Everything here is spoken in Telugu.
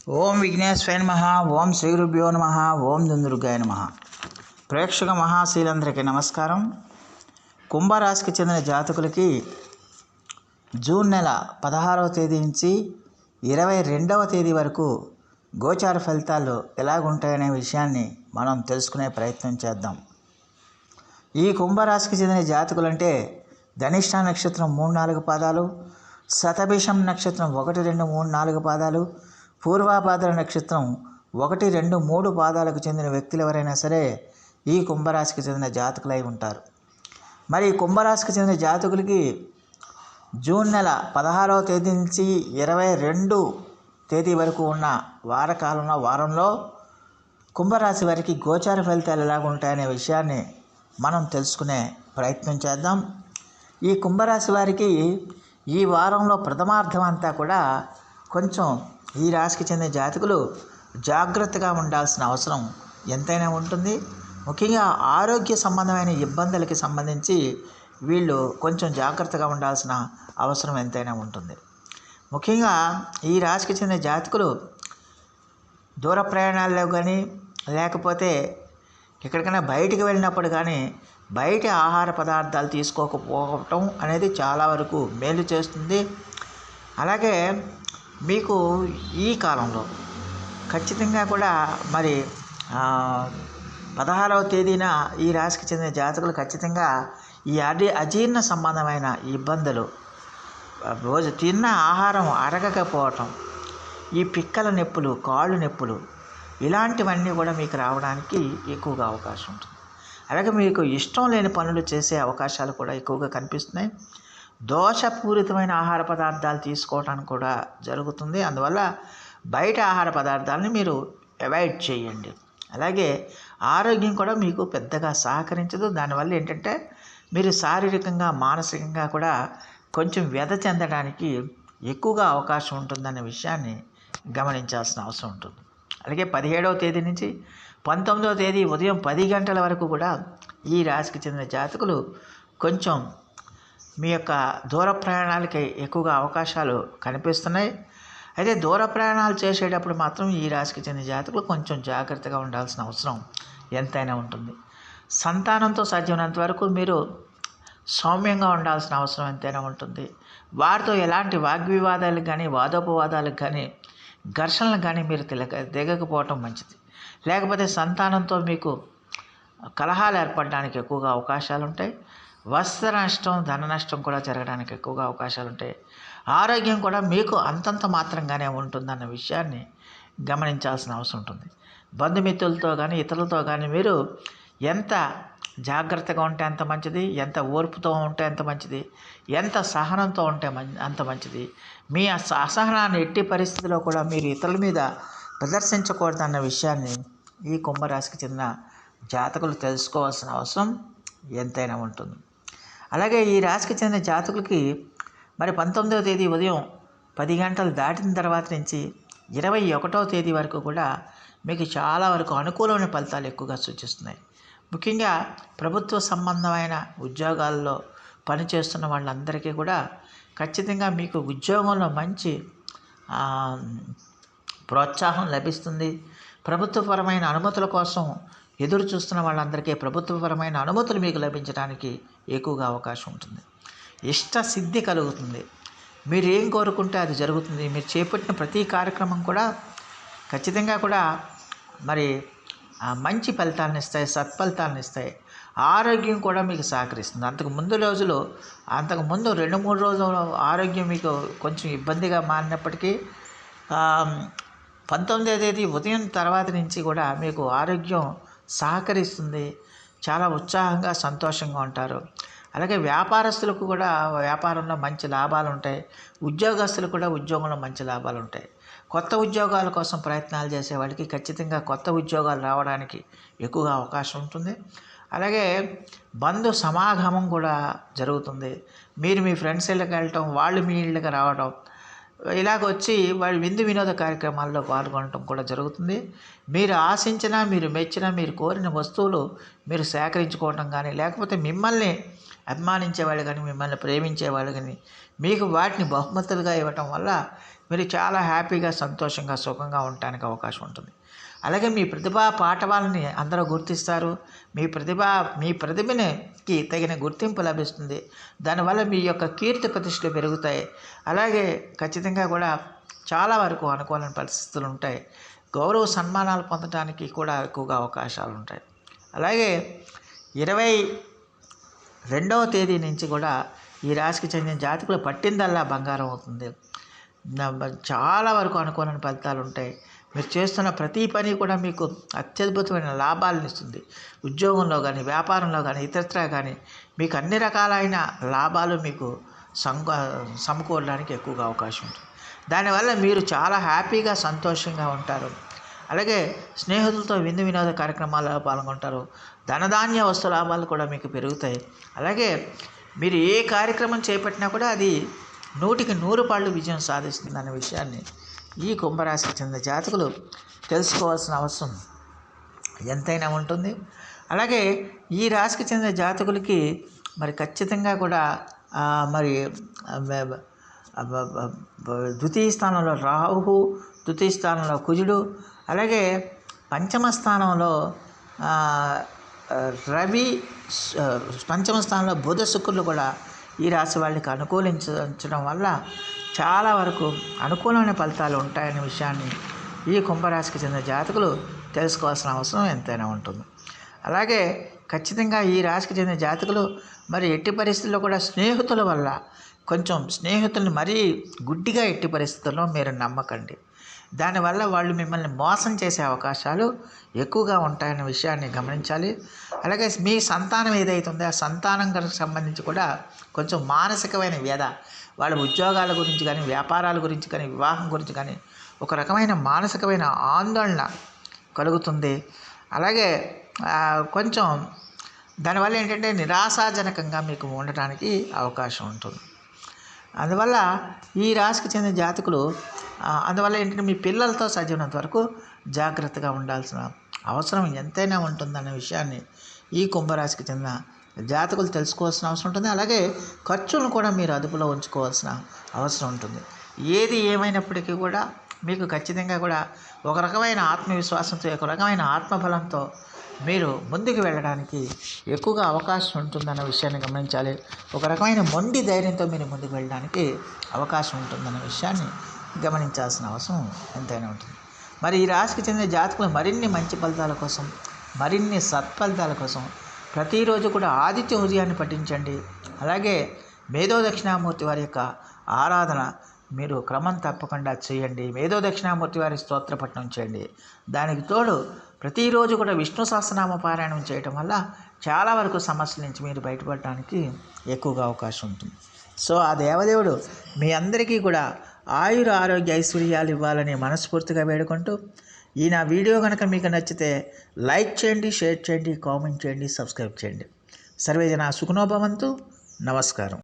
ఓం విఘ్నేశ్వరాయ నమః. ఓం శ్రీ గురుభ్యో నమః. ఓం దుందుర్గాయ నమః. ప్రేక్షక మహాశీలందరికీ నమస్కారం. కుంభరాశికి చెందిన జాతకులకి జూన్ నెల 16వ తేదీ నుంచి 22వ తేదీ వరకు గోచార ఫలితాలు ఎలాగుంటాయనే విషయాన్ని మనం తెలుసుకునే ప్రయత్నం చేద్దాం. ఈ కుంభరాశికి చెందిన జాతకులంటే ధనిష్ట నక్షత్రం 3-4 పాదాలు, శతభిషం నక్షత్రం 1, 2, 3, 4 పాదాలు, పూర్వాభాద్ర నక్షత్రం 1, 2, 3 పాదాలకు చెందిన వ్యక్తులు ఎవరైనా సరే ఈ కుంభరాశికి చెందిన జాతకులై ఉంటారు. మరి ఈ కుంభరాశికి చెందిన జాతకులకి జూన్ నెల 16వ తేదీ నుంచి 22 తేదీ వరకు ఉన్న వారంలో కుంభరాశి వారికి గోచార ఫలితాలు ఎలాగుంటాయనే విషయాన్ని మనం తెలుసుకునే ప్రయత్నం చేద్దాం. ఈ కుంభరాశి వారికి ఈ వారంలో ప్రథమార్థం అంతా కూడా కొంచెం ఈ రాశికి చెందిన జాతకులు జాగ్రత్తగా ఉండాల్సిన అవసరం ఎంతైనా ఉంటుంది. ముఖ్యంగా ఆరోగ్య సంబంధమైన ఇబ్బందులకి సంబంధించి వీళ్ళు కొంచెం జాగ్రత్తగా ఉండాల్సిన అవసరం ఎంతైనా ఉంటుంది. ముఖ్యంగా ఈ రాశికి చెందిన జాతకులు దూర ప్రయాణాల్లో కానీ లేకపోతే ఎక్కడికైనా బయటికి వెళ్ళినప్పుడు కానీ బయట ఆహార పదార్థాలు తీసుకోకపోవటం అనేది చాలా వరకు మేలు చేస్తుంది. అలాగే మీకు ఈ కాలంలో ఖచ్చితంగా కూడా మరి 16వ తేదీన ఈ రాశికి చెందిన జాతకులు ఖచ్చితంగా ఈ అజీర్ణ సంబంధమైన ఇబ్బందులు, రోజు తిన్న ఆహారం అరగకపోవటం, ఈ పిక్కల నొప్పులు, కాళ్ళు నొప్పులు ఇలాంటివన్నీ కూడా మీకు రావడానికి ఎక్కువగా అవకాశం ఉంటుంది. అలాగే మీకు ఇష్టం లేని పనులు చేసే అవకాశాలు కూడా ఎక్కువగా కనిపిస్తున్నాయి. దోషపూరితమైన ఆహార పదార్థాలు తీసుకోవడానికి కూడా జరుగుతుంది. అందువల్ల బయట ఆహార పదార్థాలని మీరు అవాయిడ్ చేయండి. అలాగే ఆరోగ్యం కూడా మీకు పెద్దగా సహకరించదు. దానివల్ల ఏంటంటే మీరు శారీరకంగా మానసికంగా కూడా కొంచెం వ్యధ చెందడానికి ఎక్కువగా అవకాశం ఉంటుందనే విషయాన్ని గమనించాల్సిన అవసరం ఉంటుంది. అలాగే 17వ తేదీ నుంచి 19వ తేదీ ఉదయం 10 గంటల వరకు కూడా ఈ రాశికి చెందిన జాతకులు కొంచెం మీ యొక్క దూర ప్రయాణాలకి ఎక్కువగా అవకాశాలు కనిపిస్తున్నాయి. అయితే దూర ప్రయాణాలు చేసేటప్పుడు మాత్రం ఈ రాశికి చెందిన జాతకులు కొంచెం జాగ్రత్తగా ఉండాల్సిన అవసరం ఎంతైనా ఉంటుంది. సంతానంతో సాధ్యమైనంత వరకు మీరు సౌమ్యంగా ఉండాల్సిన అవసరం ఎంతైనా ఉంటుంది. వారితో ఎలాంటి వాగ్వివాదాలకు కానీ వాదోపవాదాలకు కానీ ఘర్షణలకు కానీ మీరు దిగకపోవటం మంచిది. లేకపోతే సంతానంతో మీకు కలహాలు ఏర్పడడానికి ఎక్కువగా అవకాశాలు ఉంటాయి. వస్త్ర నష్టం, ధన నష్టం కూడా జరగడానికి ఎక్కువగా అవకాశాలు ఉంటాయి. ఆరోగ్యం కూడా మీకు అంతంత మాత్రంగానే ఉంటుందన్న విషయాన్ని గమనించాల్సిన అవసరం ఉంటుంది. బంధుమిత్రులతో కానీ ఇతరులతో కానీ మీరు ఎంత జాగ్రత్తగా ఉంటే అంత మంచిది, ఎంత ఓర్పుతో ఉంటే అంత మంచిది, ఎంత సహనంతో ఉంటే అంత మంచిది. మీ అసహనాన్ని ఎట్టి పరిస్థితిలో కూడా మీరు ఇతరుల మీద ప్రదర్శించకూడదన్న విషయాన్ని ఈ కుంభరాశికి చెందిన జాతకులు తెలుసుకోవాల్సిన అవసరం ఎంతైనా ఉంటుంది. అలాగే ఈ రాశికి చెందిన జాతకులకి మరి 19వ తేదీ ఉదయం 10 గంటలు దాటిన తర్వాత నుంచి 21వ తేదీ వరకు కూడా మీకు చాలా వరకు అనుకూలమైన ఫలితాలు ఎక్కువగా సూచిస్తున్నాయి. ముఖ్యంగా ప్రభుత్వ సంబంధమైన ఉద్యోగాల్లో పనిచేస్తున్న వాళ్ళందరికీ కూడా ఖచ్చితంగా మీకు ఉద్యోగంలో మంచి ప్రోత్సాహం లభిస్తుంది. ప్రభుత్వపరమైన అనుమతుల కోసం ఎదురు చూస్తున్న వాళ్ళందరికీ ప్రభుత్వపరమైన అనుమతులు మీకు లభించడానికి ఎక్కువగా అవకాశం ఉంటుంది. ఇష్ట సిద్ధి కలుగుతుంది. మీరు ఏం కోరుకుంటే అది జరుగుతుంది. మీరు చేపట్టిన ప్రతి కార్యక్రమం కూడా ఖచ్చితంగా కూడా మరి మంచి ఫలితాలను ఇస్తాయి, సత్ఫలితాలను ఇస్తాయి. ఆరోగ్యం కూడా మీకు సహకరిస్తుంది. అంతకుముందు 2-3 రోజులు ఆరోగ్యం మీకు కొంచెం ఇబ్బందిగా మారినప్పటికీ 19వ తేదీ ఉదయం తర్వాత నుంచి కూడా మీకు ఆరోగ్యం సహకరిస్తుంది. చాలా ఉత్సాహంగా సంతోషంగా ఉంటారు. అలాగే వ్యాపారస్తులకు కూడా వ్యాపారంలో మంచి లాభాలు ఉంటాయి. ఉద్యోగస్తులకు కూడా ఉద్యోగంలో మంచి లాభాలు ఉంటాయి. కొత్త ఉద్యోగాల కోసం ప్రయత్నాలు చేసే వాళ్ళకి ఖచ్చితంగా కొత్త ఉద్యోగాలు రావడానికి ఎక్కువగా అవకాశం ఉంటుంది. అలాగే బంధు సమాగమం కూడా జరుగుతుంది. మీరు మీ ఫ్రెండ్స్ ఇళ్ళకి వెళ్ళటం, వాళ్ళు మీ ఇళ్ళకి రావడం, ఇలాగ వచ్చి వాళ్ళు విందు వినోద కార్యక్రమాల్లో పాల్గొనడం కూడా జరుగుతుంది. మీరు ఆశించిన, మీరు మెచ్చిన, మీరు కోరిన వస్తువులు మీరు సేకరించుకోవటం కానీ, లేకపోతే మిమ్మల్ని అభిమానించేవాళ్ళు కానీ, మిమ్మల్ని ప్రేమించేవాళ్ళు కానీ మీకు వాటిని బహుమతులుగా ఇవ్వటం వల్ల మీరు చాలా హ్యాపీగా, సంతోషంగా, సుఖంగా ఉండటానికి అవకాశం ఉంటుంది. అలాగే మీ ప్రతిభా పాఠవాలని అందరూ గుర్తిస్తారు. మీ ప్రతిభకి తగిన గుర్తింపు లభిస్తుంది. దానివల్ల మీ యొక్క కీర్తి ప్రతిష్టలు పెరుగుతాయి. అలాగే ఖచ్చితంగా కూడా చాలా వరకు అనుకూలమైన పరిస్థితులు ఉంటాయి. గౌరవ సన్మానాలు పొందడానికి కూడా ఎక్కువగా అవకాశాలు ఉంటాయి. అలాగే 22వ తేదీ నుంచి కూడా ఈ రాశికి చెందిన జాతకులు పట్టిందల్లా బంగారం అవుతుంది. చాలా వరకు అనుకూలమైన ఫలితాలు ఉంటాయి. మీరు చేస్తున్న ప్రతి పని కూడా మీకు అత్యద్భుతమైన లాభాలను ఇస్తుంది. ఉద్యోగంలో కానీ, వ్యాపారంలో కానీ, ఇతరత్రా కానీ మీకు అన్ని రకాలైన లాభాలు మీకు సమకూరడానికి ఎక్కువగా అవకాశం ఉంటుంది. దానివల్ల మీరు చాలా హ్యాపీగా, సంతోషంగా ఉంటారు. అలాగే స్నేహితులతో విందు వినోద కార్యక్రమాల్లో పాల్గొంటారు. ధనధాన్య వస్తు లాభాలు కూడా మీకు పెరుగుతాయి. అలాగే మీరు ఏ కార్యక్రమం చేపట్టినా కూడా అది 100కి 100 పాళ్ళు విజయం సాధిస్తుంది అనే విషయాన్ని ఈ కుంభరాశికి చెందిన జాతకులు తెలుసుకోవాల్సిన అవసరం ఎంతైనా ఉంటుంది. అలాగే ఈ రాశికి చెందిన జాతకులకి మరి ఖచ్చితంగా కూడా మరి ద్వితీయ స్థానంలో రాహు, ద్వితీయ స్థానంలో కుజుడు, అలాగే పంచమ స్థానంలో రవి, పంచమ స్థానంలో బుధ, శుక్రులు కూడా ఈ రాశి వాళ్ళకి అనుకూలించడం వల్ల చాలా వరకు అనుకూలమైన ఫలితాలు ఉంటాయనే విషయాన్ని ఈ కుంభరాశికి చెందిన జాతకులు తెలుసుకోవాల్సిన అవసరం ఎంతైనా ఉంటుంది. అలాగే ఖచ్చితంగా ఈ రాశికి చెందిన జాతకులు మరి ఎట్టి పరిస్థితుల్లో కూడా స్నేహితుల వల్ల కొంచెం స్నేహితుల్ని మరీ గుడ్డిగా ఎట్టి పరిస్థితుల్లో మీరు నమ్మకండి. దానివల్ల వాళ్ళు మిమ్మల్ని మోసం చేసే అవకాశాలు ఎక్కువగా ఉంటాయనే విషయాన్ని గమనించాలి. అలాగే మీ సంతానం ఏదైతే ఉందో ఆ సంతానం సంబంధించి కూడా కొంచెం మానసికమైన వ్యధ, వాళ్ళ ఉద్యోగాల గురించి కానీ, వ్యాపారాల గురించి కానీ, వివాహం గురించి కానీ ఒక రకమైన మానసికమైన ఆందోళన కలుగుతుంది. అలాగే కొంచెం దానివల్ల ఏంటంటే నిరాశాజనకంగా మీకు ఉండటానికి అవకాశం ఉంటుంది. అందువల్ల ఈ రాశికి చెందిన జాతకులు అందువల్ల ఏంటంటే మీ పిల్లలతో సాధ్యమైనంత వరకు జాగ్రత్తగా ఉండాల్సిన అవసరం ఎంతైనా ఉంటుందనే విషయాన్ని ఈ కుంభరాశికి చెందిన జాతకులు తెలుసుకోవాల్సిన అవసరం ఉంటుంది. అలాగే ఖర్చులను కూడా మీరు అదుపులో ఉంచుకోవాల్సిన అవసరం ఉంటుంది. ఏది ఏమైనప్పటికీ కూడా మీకు ఖచ్చితంగా కూడా ఒక రకమైన ఆత్మవిశ్వాసంతో, ఒక రకమైన ఆత్మబలంతో మీరు ముందుకు వెళ్ళడానికి ఎక్కువగా అవకాశం ఉంటుందన్న విషయాన్ని గమనించాలి. ఒక రకమైన మొండి ధైర్యంతో మీరు ముందుకు వెళ్ళడానికి అవకాశం ఉంటుందన్న విషయాన్ని గమనించాల్సిన అవసరం ఎంతైనా ఉంటుంది. మరి ఈ రాశికి చెందిన జాతకులు మరిన్ని మంచి ఫలితాల కోసం, మరిన్ని సత్ఫలితాల కోసం ప్రతిరోజు కూడా ఆదిత్య హృదయాన్ని పఠించండి. అలాగే మేధో దక్షిణామూర్తి వారి యొక్క ఆరాధన మీరు క్రమం తప్పకుండా చేయండి. మేధో దక్షిణామూర్తి వారి స్తోత్ర పఠనం చేయండి. దానికి తోడు ప్రతిరోజు కూడా విష్ణు సహస్రనామ పారాయణం చేయటం వల్ల చాలా వరకు సమస్యల నుంచి మీరు బయటపడటానికి ఎక్కువగా అవకాశం ఉంటుంది. సో ఆ దేవదేవుడు మీ అందరికీ కూడా ఆయుర ఆరోగ్య ఐశ్వర్యాలు ఇవ్వాలని మనస్ఫూర్తిగా వేడుకుంటూ ఈ నా వీడియో కనుక మీకు నచ్చితే లైక్ చేయండి, షేర్ చేయండి, కామెంట్ చేయండి, సబ్స్క్రైబ్ చేయండి. సర్వేజన సుఖనో భవంతు. నమస్కారం.